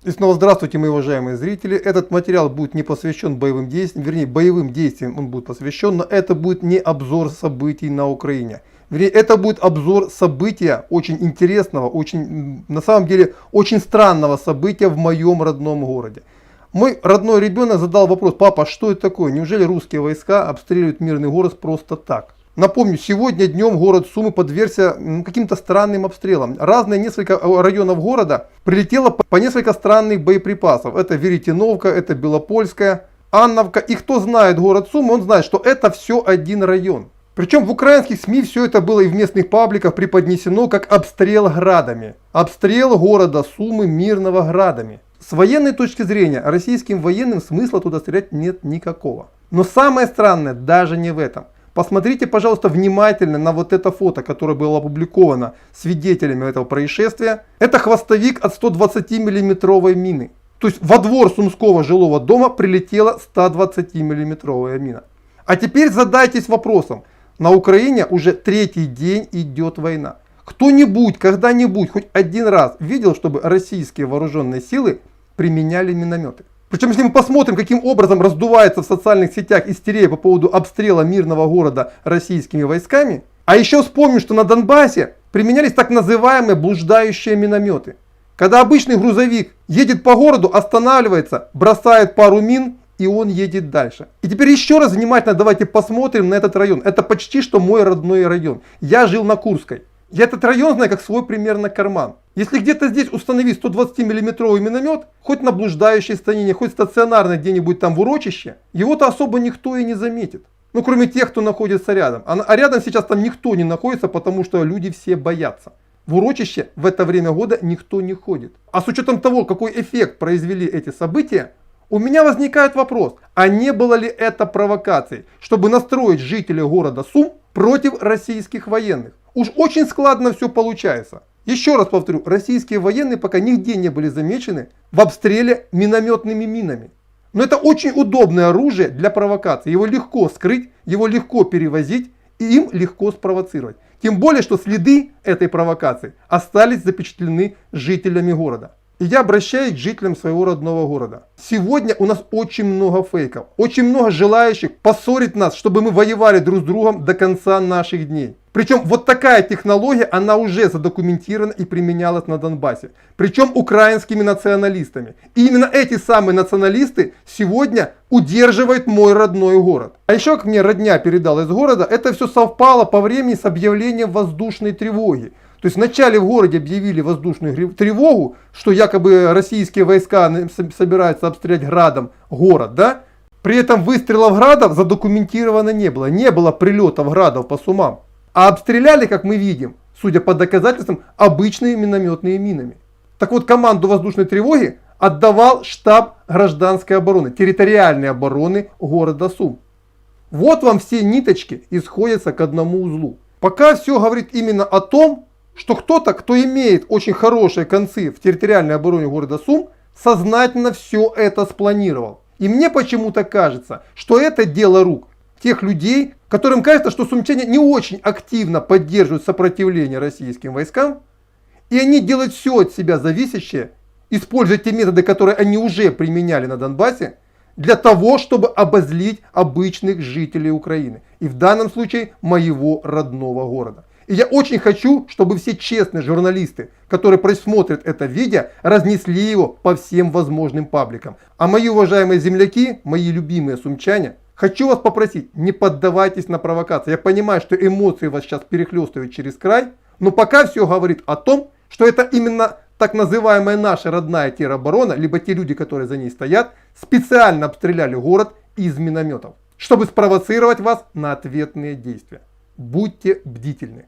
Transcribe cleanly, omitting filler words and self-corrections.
И снова здравствуйте, мои уважаемые зрители. Этот материал будет не посвящен боевым действиям, вернее, боевым действиям он будет посвящен, но это будет не обзор событий на Украине. Вернее, это будет обзор события очень интересного, на самом деле, очень странного события в моем родном городе. Мой родной ребенок задал вопрос: папа, что это такое? Неужели русские войска обстреливают мирный город просто так? Напомню, сегодня днем город Сумы подвергся каким-то странным обстрелам. Разные несколько районов города прилетело по несколько странных боеприпасов. Это Веретеновка, это Белопольская, Анновка. И кто знает город Сумы, он знает, что это все один район. Причем в украинских СМИ все это было и в местных пабликах преподнесено как обстрел градами. Обстрел города Сумы мирного градами. С военной точки зрения, российским военным смысла туда стрелять нет никакого. Но самое странное даже не в этом. Посмотрите, пожалуйста, внимательно на вот это фото, которое было опубликовано свидетелями этого происшествия. Это хвостовик от 120 миллиметровой мины. То есть во двор сумского жилого дома прилетела 120 миллиметровая мина. А теперь задайтесь вопросом. На Украине уже третий день идет война. Кто-нибудь, когда-нибудь, хоть один раз видел, чтобы российские вооруженные силы применяли минометы? Причем, если мы посмотрим, каким образом раздувается в социальных сетях истерия по поводу обстрела мирного города российскими войсками, а еще вспомним, что на Донбассе применялись так называемые блуждающие минометы. Когда обычный грузовик едет по городу, останавливается, бросает пару мин, и он едет дальше. И теперь еще раз внимательно давайте посмотрим на этот район. Это почти что мой родной район. Я жил на Курской. Я этот район знаю как свой примерно карман. Если где-то здесь установить 120 миллиметровый миномет, хоть на блуждающей станине, хоть стационарно где-нибудь там в урочище, его-то особо никто и не заметит. Ну, кроме тех, кто находится рядом. А рядом сейчас там никто не находится, потому что люди все боятся. В урочище в это время года никто не ходит. А с учетом того, какой эффект произвели эти события, у меня возникает вопрос, а не было ли это провокацией, чтобы настроить жителей города Сум против российских военных? Уж очень складно все получается. Еще раз повторю, российские военные пока нигде не были замечены в обстреле минометными минами. Но это очень удобное оружие для провокации. Его легко скрыть, его легко перевозить и им легко спровоцировать. Тем более, что следы этой провокации остались запечатлены жителями города. И я обращаюсь к жителям своего родного города. Сегодня у нас очень много фейков, очень много желающих поссорить нас, чтобы мы воевали друг с другом до конца наших дней. Причем вот такая технология, она уже задокументирована и применялась на Донбассе. Причем украинскими националистами. И именно эти самые националисты сегодня удерживают мой родной город. А еще, как мне родня передала из города, это все совпало по времени с объявлением воздушной тревоги. То есть вначале в городе объявили воздушную тревогу, что якобы российские войска собираются обстрелять градом город, да? При этом выстрелов градов задокументировано не было. Не было прилетов градов по Сумам. А обстреляли, как мы видим, судя по доказательствам, обычными минометными минами. Так вот, команду воздушной тревоги отдавал штаб гражданской обороны, территориальной обороны города Сум. Вот вам все ниточки и сходятся к одному узлу. Пока все говорит именно о том, что кто-то, кто имеет очень хорошие концы в территориальной обороне города Сум, сознательно все это спланировал. И мне почему-то кажется, что это дело рук тех людей, которым кажется, что сумчане не очень активно поддерживают сопротивление российским войскам, и они делают все от себя зависящее, используя те методы, которые они уже применяли на Донбассе, для того, чтобы обозлить обычных жителей Украины. И в данном случае моего родного города. И я очень хочу, чтобы все честные журналисты, которые просмотрят это видео, разнесли его по всем возможным пабликам. А мои уважаемые земляки, мои любимые сумчане, хочу вас попросить, не поддавайтесь на провокации. Я понимаю, что эмоции вас сейчас перехлестывают через край, но пока все говорит о том, что это именно так называемая наша родная тероборона, либо те люди, которые за ней стоят, специально обстреляли город из минометов, чтобы спровоцировать вас на ответные действия. Будьте бдительны.